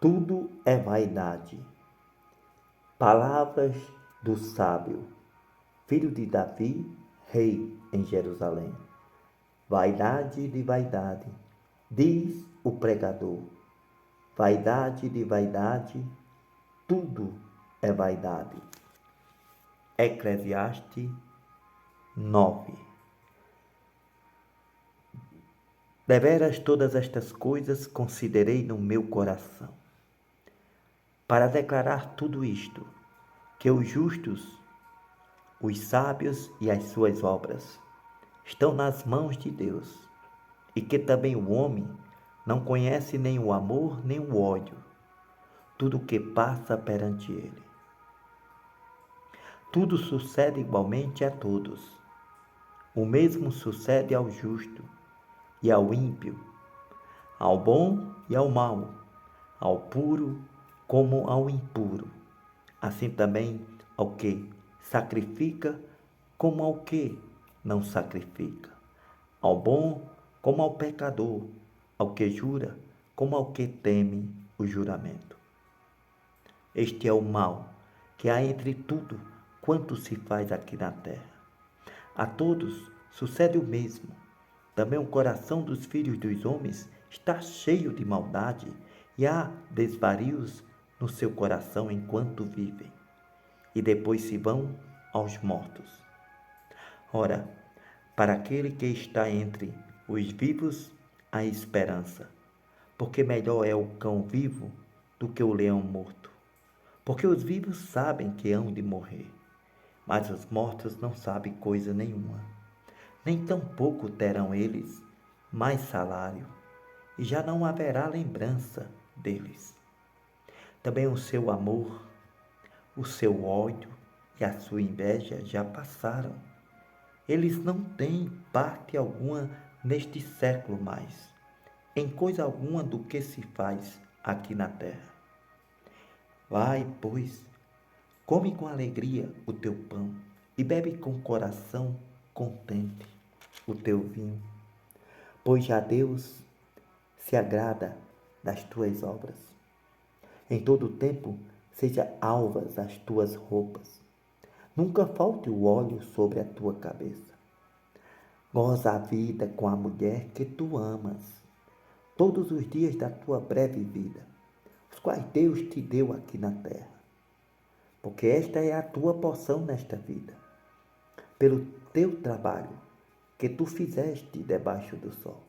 Tudo é vaidade. Palavras do sábio, filho de Davi, rei em Jerusalém. Vaidade de vaidade, diz o pregador. Vaidade de vaidade, tudo é vaidade. Eclesiastes 9. Deveras todas estas coisas considerei no meu coração, para declarar tudo isto, que os justos, os sábios e as suas obras estão nas mãos de Deus, e que também o homem não conhece nem o amor nem o ódio, tudo o que passa perante ele. Tudo sucede igualmente a todos. O mesmo sucede ao justo e ao ímpio, ao bom e ao mau, ao puro como ao impuro, assim também ao que sacrifica como ao que não sacrifica, ao bom como ao pecador, ao que jura como ao que teme o juramento. Este é o mal que há entre tudo quanto se faz aqui na terra. A todos sucede o mesmo. Também o coração dos filhos dos homens está cheio de maldade e há desvarios no seu coração enquanto vivem, e depois se vão aos mortos. Ora, para aquele que está entre os vivos, há esperança, porque melhor é o cão vivo do que o leão morto. Porque os vivos sabem que hão de morrer, mas os mortos não sabem coisa nenhuma. Nem tampouco terão eles mais salário, e já não haverá lembrança deles. Também o seu amor, o seu ódio e a sua inveja já passaram. Eles não têm parte alguma neste século mais, em coisa alguma do que se faz aqui na terra. Vai, pois, come com alegria o teu pão e bebe com coração contente o teu vinho, pois já Deus se agrada das tuas obras. Em todo o tempo seja alvas as tuas roupas, nunca falte o óleo sobre a tua cabeça. Goza a vida com a mulher que tu amas, todos os dias da tua breve vida, os quais Deus te deu aqui na terra, porque esta é a tua porção nesta vida, pelo teu trabalho que tu fizeste debaixo do sol.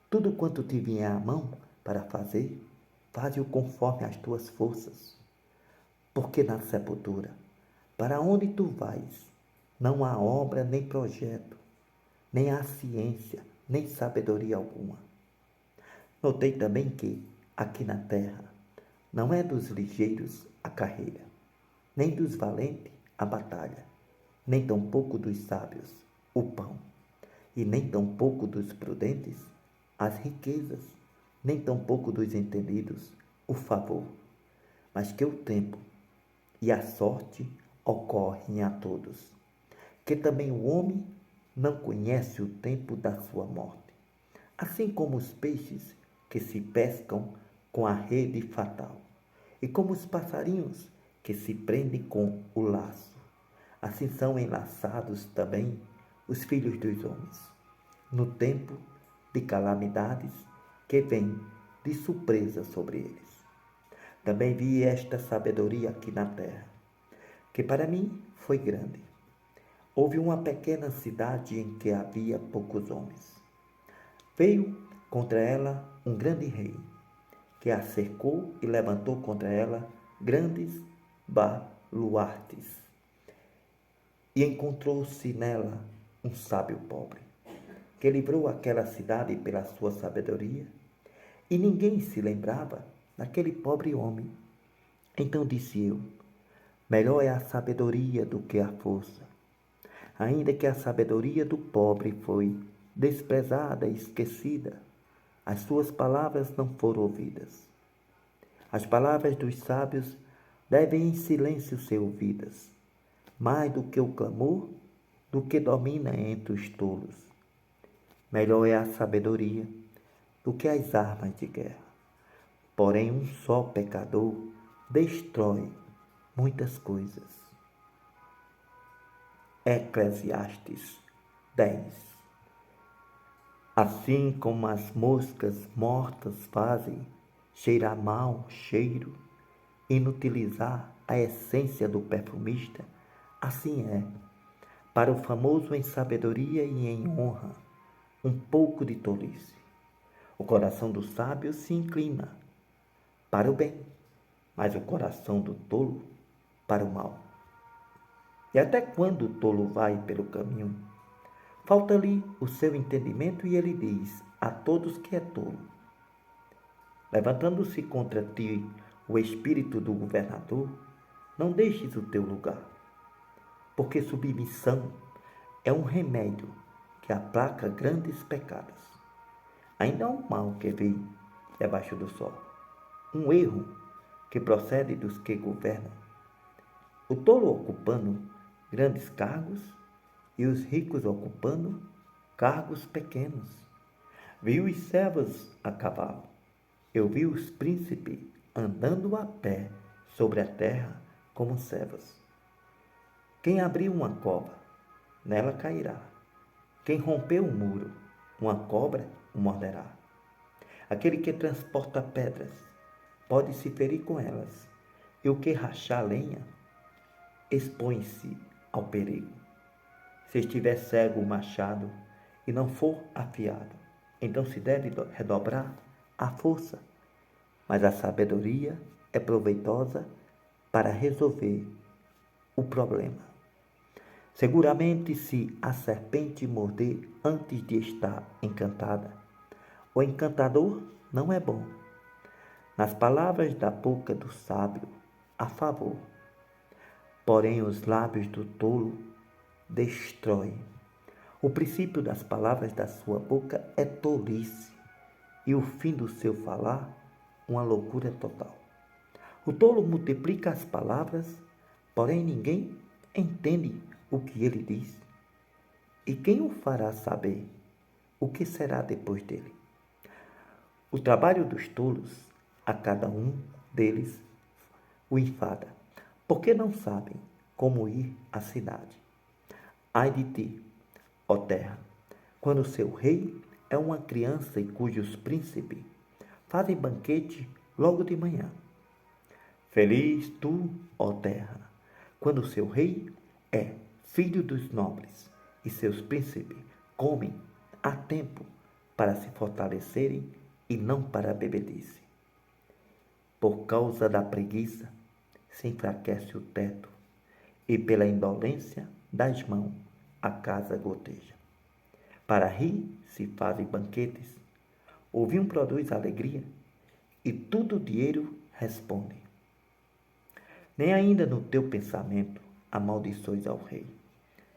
Tudo quanto te vier à mão para fazer, faze-o conforme as tuas forças, porque na sepultura, para onde tu vais, não há obra nem projeto, nem há ciência, nem sabedoria alguma. Notei também que, aqui na terra, não é dos ligeiros a carreira, nem dos valentes a batalha, nem tampouco dos sábios o pão, e nem tampouco dos prudentes as riquezas, nem tampouco dos entendidos o favor, mas que o tempo e a sorte ocorrem a todos, que também o homem não conhece o tempo da sua morte, assim como os peixes que se pescam com a rede fatal, e como os passarinhos que se prendem com o laço, assim são enlaçados também os filhos dos homens, no tempo de calamidades que vem de surpresa sobre eles. Também vi esta sabedoria aqui na terra, que para mim foi grande. Houve uma pequena cidade em que havia poucos homens. Veio contra ela um grande rei, que a cercou e levantou contra ela grandes baluartes. E encontrou-se nela um sábio pobre, que livrou aquela cidade pela sua sabedoria, e ninguém se lembrava daquele pobre homem. Então disse eu: melhor é a sabedoria do que a força, ainda que a sabedoria do pobre foi desprezada e esquecida, as suas palavras não foram ouvidas. As palavras dos sábios devem em silêncio ser ouvidas, mais do que o clamor do que domina entre os tolos. Melhor é a sabedoria do que as armas de guerra, Porém, um só pecador destrói muitas coisas. Eclesiastes 10. Assim como as moscas mortas fazem cheirar mau cheiro, inutilizar a essência do perfumista, assim é, para o famoso em sabedoria e em honra, um pouco de tolice. O coração do sábio se inclina para o bem, mas o coração do tolo para o mal. E até quando o tolo vai pelo caminho, falta-lhe o seu entendimento e ele diz a todos que é tolo. Levantando-se contra ti o espírito do governador, não deixes o teu lugar, porque submissão é um remédio que aplaca grandes pecados. Ainda há um mal que vem debaixo do sol, um erro que procede dos que governam. O tolo ocupando grandes cargos e os ricos ocupando cargos pequenos. Vi os servos a cavalo, eu vi os príncipes andando a pé sobre a terra como servos. Quem abriu uma cova, nela cairá. Quem rompeu um muro, uma cobra o morderá. Aquele que transporta pedras pode se ferir com elas, e o que rachar lenha expõe-se ao perigo. Se estiver cego o machado e não for afiado, então se deve redobrar a força. Mas a sabedoria é proveitosa para resolver o problema. Seguramente, se a serpente morder antes de estar encantada, o encantador não é bom. Nas palavras da boca do sábio há favor, porém os lábios do tolo destroem. O princípio das palavras da sua boca é tolice, e o fim do seu falar, uma loucura total. O tolo multiplica as palavras, porém ninguém entende o que ele diz. E quem o fará saber o que será depois dele? O trabalho dos tolos, a cada um deles o enfada, porque não sabem como ir à cidade. Ai de ti, ó terra, quando seu rei é uma criança e cujos príncipes fazem banquete logo de manhã. Feliz tu, ó terra, quando seu rei é filho dos nobres e seus príncipes comem a tempo para se fortalecerem e não para a bebedice. Por causa da preguiça se enfraquece o teto, e pela indolência das mãos a casa goteja. Para rir se fazem banquetes, o vinho produz alegria, e tudo o dinheiro responde. Nem ainda no teu pensamento amaldiçoes ao rei,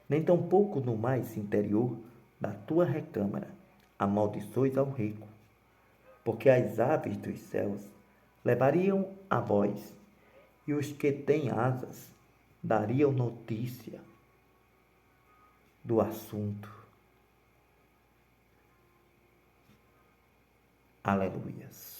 nem tampouco no mais interior da tua recâmara amaldiçoes ao rico, porque as aves dos céus levariam a voz, e os que têm asas dariam notícia do assunto. Aleluias.